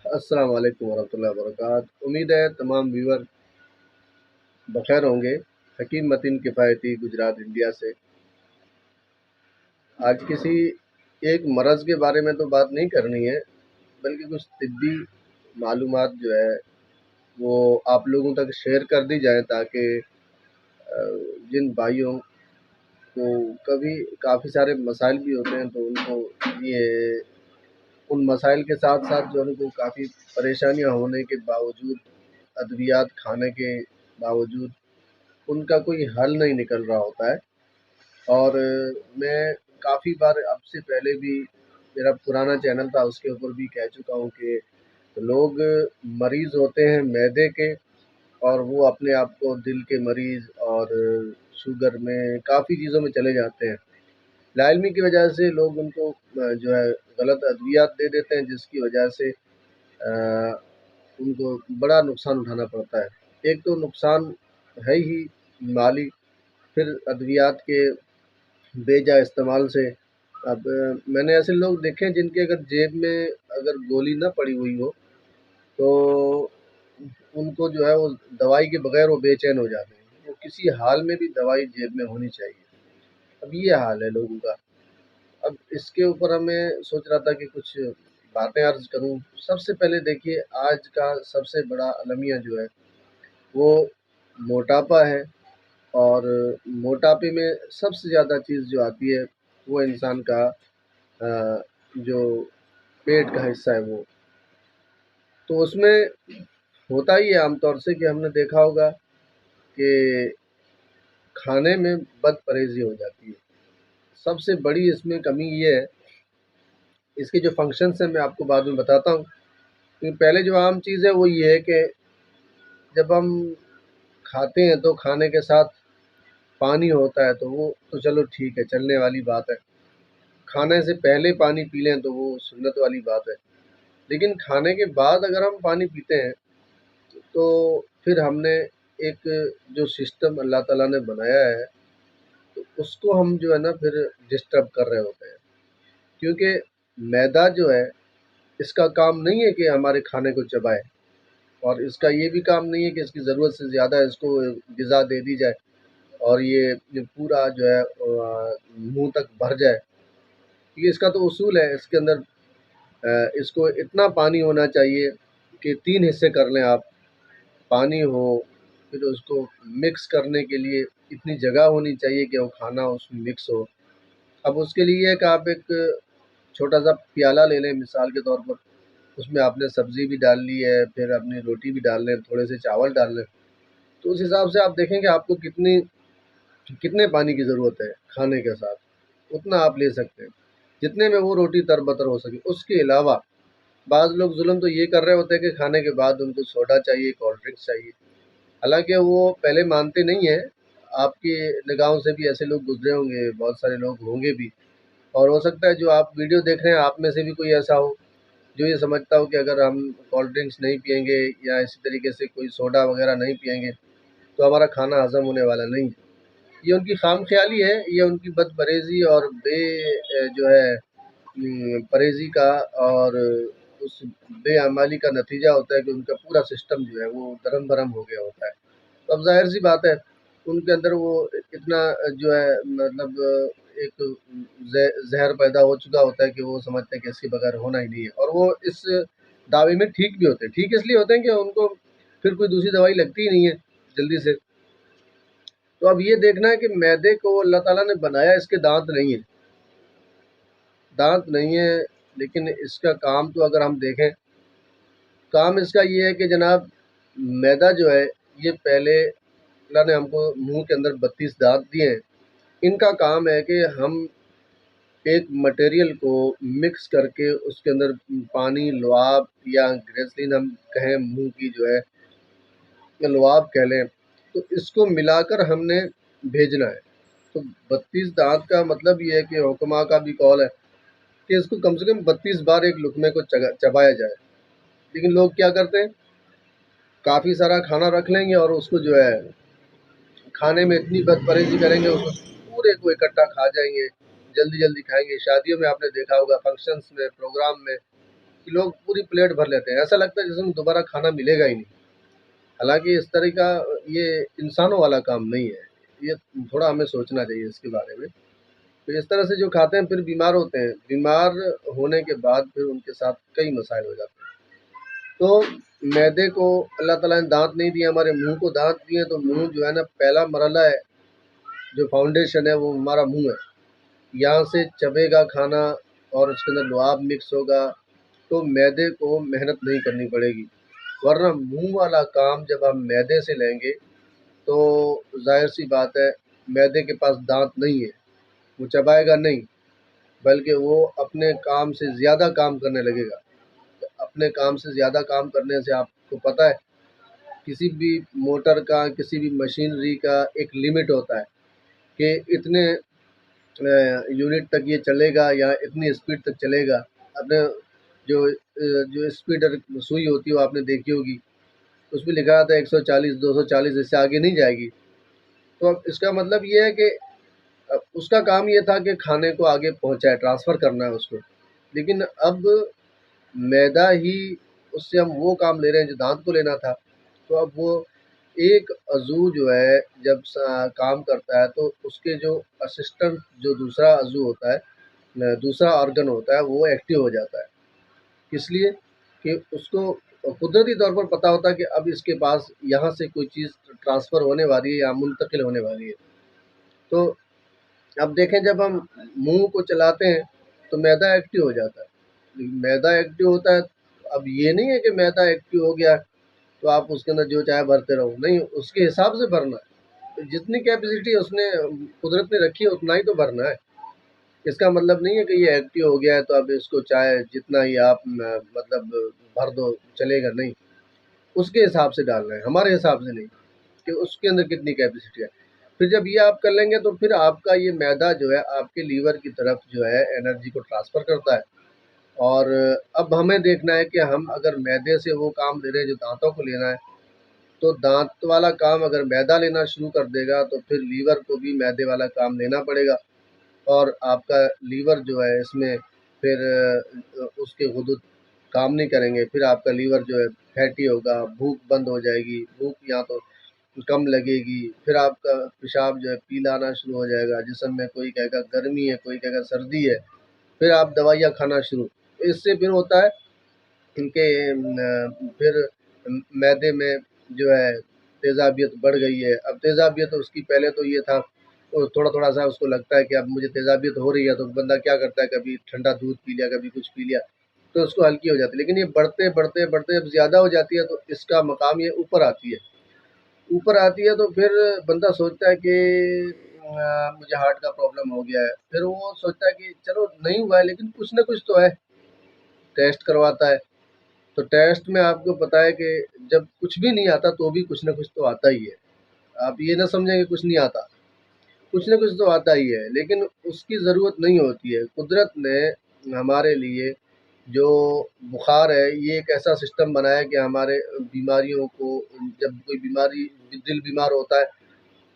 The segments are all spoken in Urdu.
السلام علیکم ورحمۃ اللہ وبرکاتہ۔ امید ہے تمام ویور بخیر ہوں گے۔ حکیم متین کفایتی گجرات انڈیا سے آج کسی ایک مرض کے بارے میں تو بات نہیں کرنی ہے، بلکہ کچھ طبی معلومات جو ہے وہ آپ لوگوں تک شیئر کر دی جائیں، تاکہ جن بھائیوں کو کبھی کافی سارے مسائل بھی ہوتے ہیں تو ان کو یہ ان مسائل کے ساتھ ساتھ جو ان کو کافی پریشانیاں ہونے کے باوجود، ادویات کھانے کے باوجود ان کا کوئی حل نہیں نکل رہا ہوتا ہے۔ اور میں کافی بار اب سے پہلے بھی میرا پرانا چینل تھا، اس کے اوپر بھی کہہ چکا ہوں کہ لوگ مریض ہوتے ہیں معدے کے، اور وہ اپنے آپ کو دل کے مریض اور شوگر میں کافی چیزوں میں چلے جاتے ہیں۔ لا علمی کی وجہ سے لوگ ان کو جو ہے غلط ادویات دے دیتے ہیں، جس کی وجہ سے ان کو بڑا نقصان اٹھانا پڑتا ہے۔ ایک تو نقصان ہے ہی مالی، پھر ادویات کے بے جا استعمال سے۔ اب میں نے ایسے لوگ دیکھے ہیں جن کے اگر جیب میں اگر گولی نہ پڑی ہوئی ہو تو ان کو جو ہے وہ دوائی کے بغیر وہ بے چین ہو جاتے ہیں، وہ کسی حال میں بھی دوائی جیب میں ہونی چاہیے۔ اب یہ حال ہے لوگوں کا۔ اب اس کے اوپر ہمیں سوچ رہا تھا کہ کچھ باتیں عرض کروں۔ سب سے پہلے دیکھیے، آج کا سب سے بڑا المیہ جو ہے وہ موٹاپا ہے، اور موٹاپے میں سب سے زیادہ چیز جو آتی ہے وہ انسان کا جو پیٹ کا حصہ ہے وہ، تو اس میں ہوتا ہی ہے عام طور سے کہ ہم نے دیکھا ہوگا کہ کھانے میں بد پرہیزی ہو جاتی ہے۔ سب سے بڑی اس میں کمی یہ ہے، اس کے جو فنکشنس ہیں میں آپ کو بعد میں بتاتا ہوں، لیکن پہلے جو عام چیز ہے وہ یہ ہے کہ جب ہم کھاتے ہیں تو کھانے کے ساتھ پانی ہوتا ہے، تو وہ تو چلو ٹھیک ہے، چلنے والی بات ہے۔ کھانے سے پہلے پانی پی لیں تو وہ سنت والی بات ہے، لیکن کھانے کے بعد اگر ہم پانی پیتے ہیں تو پھر ہم نے ایک جو سسٹم اللہ تعالیٰ نے بنایا ہے تو اس کو ہم جو ہے نا پھر ڈسٹرب کر رہے ہوتے ہیں، کیونکہ میدا جو ہے اس کا کام نہیں ہے کہ ہمارے کھانے کو چبائے، اور اس کا یہ بھی کام نہیں ہے کہ اس کی ضرورت سے زیادہ اس کو غذا دے دی جائے اور یہ پورا جو ہے منہ تک بھر جائے۔ کیونکہ اس کا تو اصول ہے، اس کے اندر اس کو اتنا پانی ہونا چاہیے کہ 3 حصے کر لیں آپ، پانی ہو، پھر اس کو مکس کرنے کے لیے اتنی جگہ ہونی چاہیے کہ وہ کھانا اس میں مکس ہو۔ اب اس کے لیے یہ ہے کہ آپ ایک چھوٹا سا پیالہ لے لیں مثال کے طور پر، اس میں آپ نے سبزی بھی ڈال لی ہے، پھر اپنی روٹی بھی ڈال لیں، تھوڑے سے چاول ڈال لیں، تو اس حساب سے آپ دیکھیں کہ آپ کو کتنے پانی کی ضرورت ہے کھانے کے ساتھ، اتنا آپ لے سکتے ہیں جتنے میں وہ روٹی تر بتر ہو سکے۔ اس کے علاوہ بعض لوگ ظلم تو یہ کر رہے ہوتے ہیں کہ کھانے کے بعد ان کو سوڈا چاہیے، کولڈ ڈرنکس چاہیے، حالانکہ وہ پہلے مانتے نہیں ہیں۔ آپ کی نگاہوں سے بھی ایسے لوگ گزرے ہوں گے، بہت سارے لوگ ہوں گے بھی، اور ہو سکتا ہے جو آپ ویڈیو دیکھ رہے ہیں آپ میں سے بھی کوئی ایسا ہو جو یہ سمجھتا ہو کہ اگر ہم کولڈ ڈرنکس نہیں پئیں گے یا اسی طریقے سے کوئی سوڈا وغیرہ نہیں پئیں گے تو ہمارا کھانا ہضم ہونے والا نہیں۔ یہ ان کی خام خیالی ہے، یہ ان کی بد پرہیزی اور بے جو ہے پرہیزی کا اور اس بے عملی کا نتیجہ ہوتا ہے کہ ان کا پورا سسٹم جو ہے وہ درم برہم ہو گیا ہوتا ہے۔ تو اب ظاہر سی بات ہے ان کے اندر وہ اتنا جو ہے مطلب ایک زہر پیدا ہو چکا ہوتا ہے کہ وہ سمجھتے ہیں کہ اس کے بغیر ہونا ہی نہیں ہے، اور وہ اس دعوے میں ٹھیک بھی ہوتے ہیں۔ ٹھیک اس لیے ہوتے ہیں کہ ان کو پھر کوئی دوسری دوائی لگتی ہی نہیں ہے جلدی سے۔ تو اب یہ دیکھنا ہے کہ معدے کو اللہ تعالیٰ نے بنایا، اس کے دانت نہیں ہیں، دانت نہیں ہیں، لیکن اس کا کام تو اگر ہم دیکھیں، کام اس کا یہ ہے کہ جناب معدہ جو ہے یہ پہلے اللہ نے ہم کو منہ کے اندر 32 دانت دیے ہیں۔ ان کا کام ہے کہ ہم ایک مٹیریل کو مکس کر کے اس کے اندر پانی، لعاب یا گریسلین ہم کہیں، منہ کی جو ہے یا لعاب کہہ لیں، تو اس کو ملا کر ہم نے بھیجنا ہے۔ تو 32 دانت کا مطلب یہ ہے کہ حکما کا بھی قول ہے کہ اس کو کم سے کم 32 بار ایک لقمے کو چبایا جائے، لیکن لوگ کیا کرتے ہیں، کافی سارا کھانا رکھ لیں گے اور اس کو جو ہے کھانے میں اتنی بد پرہیزی کریں گے، اس کو پورے کو اکٹھا کھا جائیں گے، جلدی جلدی کھائیں گے۔ شادیوں میں آپ نے دیکھا ہوگا، فنکشنز میں، پروگرام میں، کہ لوگ پوری پلیٹ بھر لیتے ہیں، ایسا لگتا ہے جیسے دوبارہ کھانا ملے گا ہی نہیں۔ حالانکہ اس طرح کا یہ انسانوں والا کام نہیں ہے، یہ تھوڑا ہمیں سوچنا چاہیے اس کے بارے میں۔ تو اس طرح سے جو کھاتے ہیں پھر بیمار ہوتے ہیں، بیمار ہونے کے بعد پھر ان کے ساتھ کئی مسائل ہو جاتے ہیں۔ تو معدے کو اللہ تعالیٰ نے دانت نہیں دیے، ہمارے منہ کو دانت دیے، تو منہ جو ہے نا پہلا مرحلہ ہے، جو فاؤنڈیشن ہے وہ ہمارا منہ ہے۔ یہاں سے چبے گا کھانا اور اس کے اندر لعاب مکس ہوگا، تو معدے کو محنت نہیں کرنی پڑے گی۔ ورنہ منہ والا کام جب ہم معدے سے لیں گے تو ظاہر سی بات ہے معدے کے پاس دانت نہیں ہے، وہ چبائے گا نہیں، بلکہ وہ اپنے کام سے زیادہ کام کرنے لگے گا۔ اپنے کام سے زیادہ کام کرنے سے آپ کو پتہ ہے کسی بھی موٹر کا، کسی بھی مشینری کا ایک لیمٹ ہوتا ہے کہ اتنے یونٹ تک یہ چلے گا یا اتنی اسپیڈ تک چلے گا۔ اپنے جو اسپیڈر سوئی ہوتی ہے وہ آپ نے دیکھی ہوگی، اس پہ لکھا رہتا ہے 140 240، اس سے آگے نہیں جائے گی۔ تو اب اس کا مطلب یہ ہے کہ اب اس کا کام یہ تھا کہ کھانے کو آگے پہنچائے، ٹرانسفر کرنا ہے اس کو، لیکن اب میدا ہی اس سے ہم وہ کام لے رہے ہیں جو دانت کو لینا تھا۔ تو اب وہ ایک عضو جو ہے جب کام کرتا ہے تو اس کے جو اسسٹنٹ جو دوسرا عضو ہوتا ہے، دوسرا آرگن ہوتا ہے، وہ ایکٹیو ہو جاتا ہے۔ اس لیے کہ اس کو قدرتی طور پر پتہ ہوتا ہے کہ اب اس کے پاس یہاں سے کوئی چیز ٹرانسفر ہونے والی ہے یا منتقل ہونے والی ہے۔ تو اب دیکھیں جب ہم منہ کو چلاتے ہیں تو میدا ایکٹیو ہو جاتا ہے، میدا ایکٹیو ہوتا ہے۔ اب یہ نہیں ہے کہ میدا ایکٹیو ہو گیا تو آپ اس کے اندر جو چاہے بھرتے رہو، نہیں، اس کے حساب سے بھرنا ہے۔ جتنی کیپیسٹی اس نے قدرت نے رکھی ہے اتنا ہی تو بھرنا ہے۔ اس کا مطلب نہیں ہے کہ یہ ایکٹیو ہو گیا ہے تو اب اس کو چاہے جتنا ہی آپ مطلب بھر دو چلے گا، نہیں، اس کے حساب سے ڈالنا ہے، ہمارے حساب سے نہیں کہ اس کے اندر کتنی کیپیسٹی ہے۔ پھر جب یہ آپ کر لیں گے تو پھر آپ کا یہ میدا جو ہے آپ کے لیور کی طرف جو ہے انرجی کو ٹرانسفر کرتا ہے۔ اور اب ہمیں دیکھنا ہے کہ ہم اگر میدے سے وہ کام لے رہے ہیں جو دانتوں کو لینا ہے، تو دانت والا کام اگر میدا لینا شروع کر دے گا تو پھر لیور کو بھی میدے والا کام لینا پڑے گا، اور آپ کا لیور جو ہے اس میں پھر اس کے غدود کام نہیں کریں گے، پھر آپ کا لیور جو ہے فیٹی ہوگا، بھوک بند ہو جائے گی، بھوک یا تو کم لگے گی، پھر آپ کا پیشاب جو ہے پیلا آنا شروع ہو جائے گا جسم میں، کوئی کہے گا گرمی ہے، کوئی کہے گا سردی ہے، پھر آپ دوائیاں کھانا شروع۔ اس سے پھر ہوتا ہے کہ پھر معدے میں جو ہے تیزابیت بڑھ گئی ہے۔ اب تیزابیت اس کی پہلے تو یہ تھا تھوڑا تھوڑا سا اس کو لگتا ہے کہ اب مجھے تیزابیت ہو رہی ہے تو بندہ کیا کرتا ہے، کبھی ٹھنڈا دودھ پی لیا، کبھی کچھ پی لیا، تو اس کو ہلکی ہو جاتی ہے۔ لیکن یہ بڑھتے بڑھتے بڑھتے جب زیادہ ہو جاتی ہے تو اس کا مقام یہ اوپر آتی ہے، اوپر آتی ہے تو پھر بندہ سوچتا ہے کہ مجھے ہارٹ کا پرابلم ہو گیا ہے۔ پھر وہ سوچتا ہے کہ چلو نہیں ہوا ہے لیکن کچھ نہ کچھ تو ہے، ٹیسٹ کرواتا ہے۔ تو ٹیسٹ میں آپ کو پتہ ہے کہ جب کچھ بھی نہیں آتا تو بھی کچھ نہ کچھ تو آتا ہی ہے۔ آپ یہ نہ سمجھیں کہ کچھ نہیں آتا، کچھ نہ کچھ تو آتا ہی ہے، لیکن اس کی ضرورت نہیں ہوتی ہے۔ قدرت نے ہمارے لیے جو بخار ہے یہ ایک ایسا سسٹم بنایا کہ ہمارے بیماریوں کو، جب کوئی بیماری، دل بیمار ہوتا ہے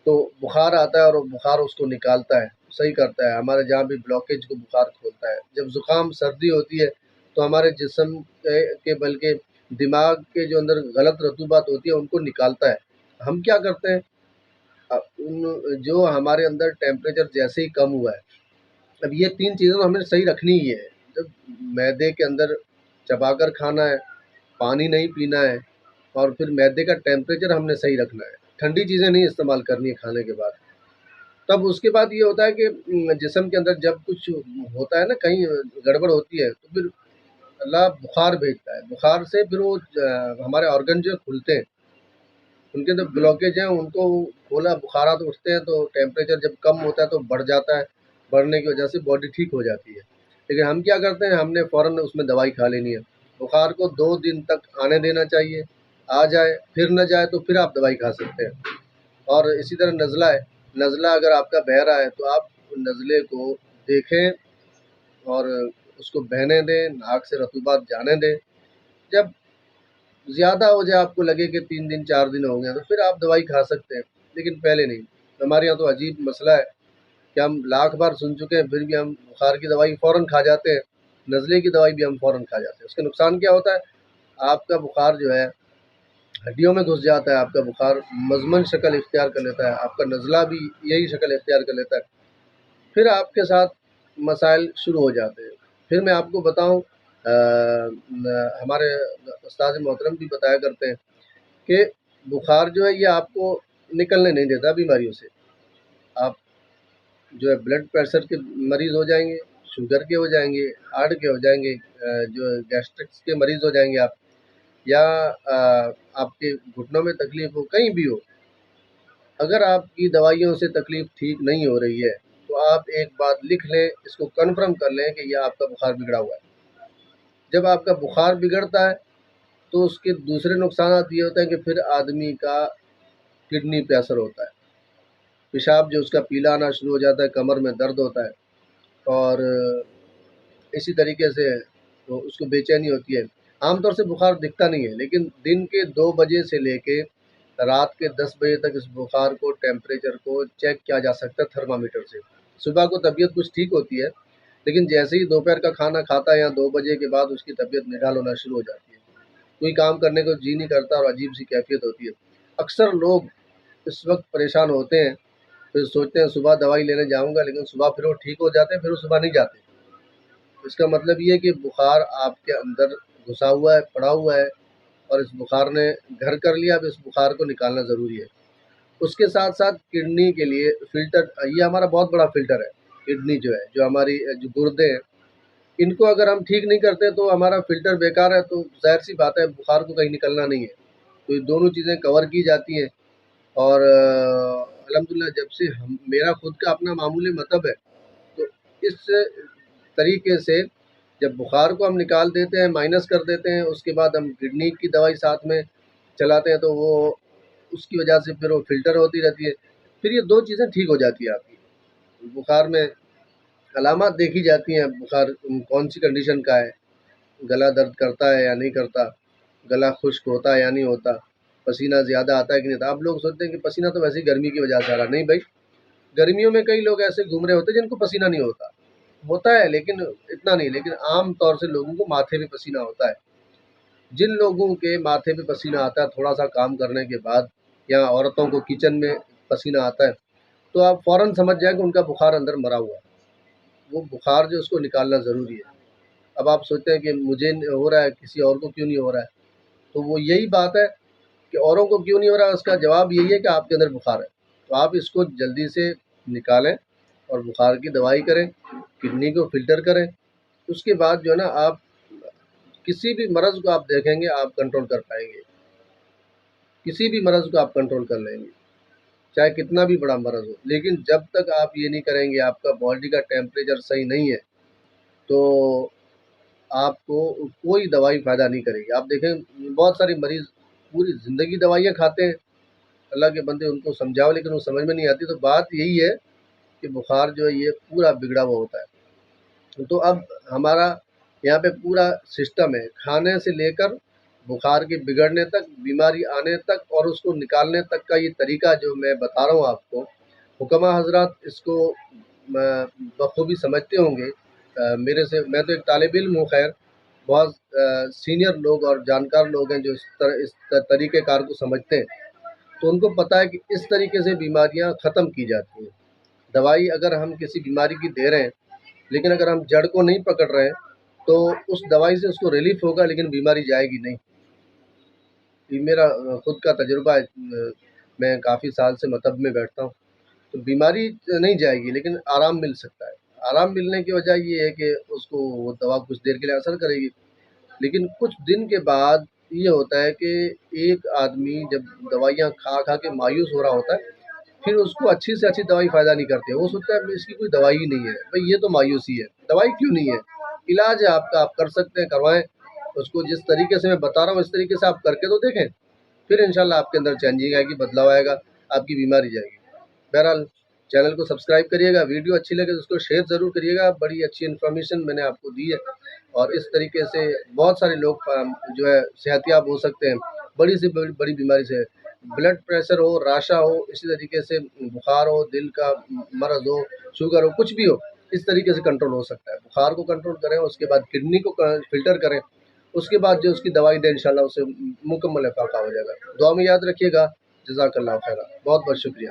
تو بخار آتا ہے اور وہ بخار اس کو نکالتا ہے، صحیح کرتا ہے، ہمارے جہاں بھی بلاکیج کو بخار کھولتا ہے۔ جب زکام سردی ہوتی ہے تو ہمارے جسم کے بلکہ دماغ کے جو اندر غلط رطوبات ہوتی ہے ان کو نکالتا ہے۔ ہم کیا کرتے ہیں، جو ہمارے اندر ٹیمپریچر جیسے ہی کم ہوا ہے، اب یہ تین چیزیں تو ہمیں صحیح رکھنی ہی ہے۔ جب معدے کے اندر چبا کر کھانا ہے، پانی نہیں پینا ہے، اور پھر معدے کا ٹیمپریچر ہم نے صحیح رکھنا ہے، ٹھنڈی چیزیں نہیں استعمال کرنی ہے کھانے کے بعد۔ تب اس کے بعد یہ ہوتا ہے کہ جسم کے اندر جب کچھ ہوتا ہے نا، کہیں گڑبڑ ہوتی ہے تو پھر اللہ بخار بھیجتا ہے، بخار سے پھر وہ ہمارے آرگن جو کھلتے ہیں، ان کے اندر بلاکیج ہیں ان کو کھولا، بخارات اٹھتے ہیں تو ٹیمپریچر جب کم ہوتا ہے تو بڑھ جاتا ہے، بڑھنے کی وجہ سے باڈی ٹھیک ہو جاتی ہے۔ لیکن ہم کیا کرتے ہیں، ہم نے فوراً اس میں دوائی کھا لینی ہے۔ بخار کو 2 دن تک آنے دینا چاہیے، آ جائے پھر نہ جائے تو پھر آپ دوائی کھا سکتے ہیں۔ اور اسی طرح نزلہ ہے، نزلہ اگر آپ کا بہہ رہا ہے تو آپ نزلے کو دیکھیں اور اس کو بہنے دیں، ناک سے رطوبات جانے دیں۔ جب زیادہ ہو جائے، آپ کو لگے کہ 3 دن 4 دن ہو گئے تو پھر آپ دوائی کھا سکتے ہیں، لیکن پہلے نہیں۔ ہمارے یہاں تو عجیب مسئلہ ہے کہ ہم لاکھ بار سن چکے ہیں پھر بھی ہم بخار کی دوائی فوراً کھا جاتے ہیں، نزلے کی دوائی بھی ہم فوراً کھا جاتے ہیں۔ اس کا نقصان کیا ہوتا ہے؟ آپ کا بخار جو ہے ہڈیوں میں گھس جاتا ہے، آپ کا بخار مزمن شکل اختیار کر لیتا ہے، آپ کا نزلہ بھی یہی شکل اختیار کر لیتا ہے، پھر آپ کے ساتھ مسائل شروع ہو جاتے ہیں۔ پھر میں آپ کو بتاؤں، ہمارے استاد محترم بھی بتایا کرتے ہیں کہ بخار جو ہے یہ آپ کو نکلنے نہیں دیتا بیماریوں سے۔ آپ جو ہے بلڈ پریشر کے مریض ہو جائیں گے، شوگر کے ہو جائیں گے، ہارٹ کے ہو جائیں گے، جو گیسٹرکس کے مریض ہو جائیں گے آپ، یا آپ کے گھٹنوں میں تکلیف ہو، کہیں بھی ہو، اگر آپ کی دوائیوں سے تکلیف ٹھیک نہیں ہو رہی ہے تو آپ ایک بات لکھ لیں، اس کو کنفرم کر لیں کہ یہ آپ کا بخار بگڑا ہوا ہے۔ جب آپ کا بخار بگڑتا ہے تو اس کے دوسرے نقصانات یہ ہوتے ہیں کہ پھر آدمی کا کڈنی پہ اثر ہوتا ہے، پیشاب جو اس کا پیلا آنا شروع ہو جاتا ہے، کمر میں درد ہوتا ہے، اور اسی طریقے سے تو اس کو بے چینی ہوتی ہے۔ عام طور سے بخار دکھتا نہیں ہے، لیکن دن کے 2 بجے سے لے کے رات کے 10 بجے تک اس بخار کو ٹیمپریچر کو چیک کیا جا سکتا ہے تھرمامیٹر سے۔ صبح کو طبیعت کچھ ٹھیک ہوتی ہے، لیکن جیسے ہی دوپہر کا کھانا کھاتا ہے یا 2 بجے کے بعد اس کی طبیعت نڈال ہونا شروع ہو جاتی ہے، کوئی کام کرنے کو جی نہیں کرتا اور عجیب سی کیفیت ہوتی ہے۔ اکثر لوگ اس وقت پریشان ہوتے ہیں، پھر سوچتے ہیں صبح دوائی لینے جاؤں گا، لیکن صبح پھر وہ ٹھیک ہو جاتے ہیں، پھر وہ صبح نہیں جاتے۔ اس کا مطلب یہ ہے کہ بخار آپ کے اندر گھسا ہوا ہے، پڑا ہوا ہے، اور اس بخار نے گھر کر لیا۔ اب اس بخار کو نکالنا ضروری ہے۔ اس کے ساتھ ساتھ کڈنی کے لیے فلٹر، یہ ہمارا بہت بڑا فلٹر ہے۔ کڈنی جو ہے، جو ہماری جو گردے ہیں، ان کو اگر ہم ٹھیک نہیں کرتے تو ہمارا فلٹر بیکار ہے، تو ظاہر سی بات ہے بخار کو کہیں نکلنا نہیں ہے۔ تو یہ دونوں چیزیں کور کی جاتی ہیں، اور الحمدللہ جب سے میرا خود کا اپنا معمولی مطلب ہے، تو اس طریقے سے جب بخار کو ہم نکال دیتے ہیں، مائنس کر دیتے ہیں، اس کے بعد ہم کڈنی کی دوائی ساتھ میں چلاتے ہیں، تو وہ اس کی وجہ سے پھر وہ فلٹر ہوتی رہتی ہے، پھر یہ 2 چیزیں ٹھیک ہو جاتی ہیں آپ کی۔ بخار میں علامات دیکھی جاتی ہیں، بخار کون سی کنڈیشن کا ہے، گلا درد کرتا ہے یا نہیں کرتا، گلا خشک ہوتا ہے یا نہیں ہوتا، پسینہ زیادہ آتا ہے کہ نہیں آتا۔ آپ لوگ سوچتے ہیں کہ پسینہ تو ویسے ہی گرمی کی وجہ سے آ رہا، نہیں بھائی، گرمیوں میں کئی لوگ ایسے گھوم رہے ہوتے ہیں جن کو پسینہ نہیں ہوتا ہے، لیکن اتنا نہیں، لیکن عام طور سے لوگوں کو ماتھے پہ پسینہ ہوتا ہے۔ جن لوگوں کے ماتھے پہ پسینہ آتا ہے تھوڑا سا کام کرنے کے بعد، یا عورتوں کو کچن میں پسینہ آتا ہے، تو آپ فوراً سمجھ جائیں کہ ان کا بخار اندر مرا ہوا ہے۔ وہ بخار جو اس کو نکالنا ضروری ہے۔ اب آپ سوچتے ہیں کہ مجھے ہو رہا ہے، کسی اور کو کیوں نہیں ہو رہا ہے، تو وہ یہی بات ہے کہ اوروں کو کیوں نہیں ہو رہا ہے، اس کا جواب یہی ہے کہ آپ کے اندر بخار ہے۔ تو آپ اس کو جلدی سے نکالیں اور بخار کی دوائی کریں، کڈنی کو فلٹر کریں۔ اس کے بعد جو ہے نا، آپ کسی بھی مرض کو آپ دیکھیں گے آپ کنٹرول کر پائیں گے، کسی بھی مرض کو آپ کنٹرول کر لیں گے، چاہے کتنا بھی بڑا مرض ہو۔ لیکن جب تک آپ یہ نہیں کریں گے، آپ کا باڈی کا ٹیمپریچر صحیح نہیں ہے، تو آپ کو کوئی دوائی فائدہ نہیں کرے گی۔ آپ دیکھیں بہت سارے مریض پوری زندگی دوائیاں کھاتے ہیں، اللہ کے بندے ان کو سمجھاؤ لیکن وہ سمجھ میں نہیں آتی۔ تو بات یہی ہے کہ بخار جو ہے یہ پورا بگڑا ہوا ہوتا ہے۔ تو اب ہمارا یہاں پہ پورا سسٹم ہے، کھانے سے لے کر بخار کے بگڑنے تک، بیماری آنے تک، اور اس کو نکالنے تک کا یہ طریقہ جو میں بتا رہا ہوں آپ کو، حکماء حضرات اس کو بخوبی سمجھتے ہوں گے۔ میں تو ایک طالب علم ہوں، خیر بہت سینئر لوگ اور جانکار لوگ ہیں جو اس طریقہ کار کو سمجھتے ہیں، تو ان کو پتہ ہے کہ اس طریقے سے بیماریاں ختم کی جاتی ہیں۔ دوائی اگر ہم کسی بیماری کی دے رہے ہیں، لیکن اگر ہم جڑ کو نہیں پکڑ رہے ہیں، تو اس دوائی سے اس کو ریلیف ہوگا لیکن بیماری جائے گی نہیں۔ یہ میرا خود کا تجربہ ہے، میں کافی سال سے مطب میں بیٹھتا ہوں، تو بیماری نہیں جائے گی لیکن آرام مل سکتا ہے۔ آرام ملنے کی وجہ یہ ہے کہ اس کو وہ دوا کچھ دیر کے لیے اثر کرے گی، لیکن کچھ دن کے بعد یہ ہوتا ہے کہ ایک آدمی جب دوائیاں کھا کھا کے مایوس ہو رہا ہوتا ہے، پھر اس کو اچھی سے اچھی دوائی فائدہ نہیں کرتی ہے، وہ سوچتا ہے اس کی کوئی دوائی ہی نہیں ہے۔ بھائی یہ تو مایوسی ہے، دوائی کیوں نہیں ہے؟ علاج ہے آپ کا، آپ کر سکتے ہیں، کروائیں اس کو جس طریقے سے میں بتا رہا ہوں، اس طریقے سے آپ کر کے تو دیکھیں، پھر انشاءاللہ آپ کے اندر چینجنگ آئے گی، بدلاؤ آئے گا، آپ کی بیماری جائے گی۔ بہرحال چینل کو سبسکرائب کریے گا، ویڈیو اچھی لگے تو اس کو شیئر ضرور کریے گا، بڑی اچھی انفارمیشن میں نے آپ کو دی ہے، اور اس طریقے سے بہت سارے لوگ جو ہے صحت یاب ہو سکتے ہیں بڑی سے بڑی بیماری سے، بلڈ پریشر ہو، راشا ہو، اسی طریقے سے بخار ہو، دل کا مرض ہو، شوگر ہو، کچھ بھی ہو، اس طریقے سے کنٹرول ہو سکتا ہے. بخار کو کنٹرول کریں، اس کے بعد کڈنی کو فلٹر کریں، اس کے بعد جو اس کی دوائی دیں انشاءاللہ اسے مکمل افاقہ ہو جائے گا. دعا میں یاد رکھیے گا. جزاک اللہ خیرہ. بہت بہت شکریہ.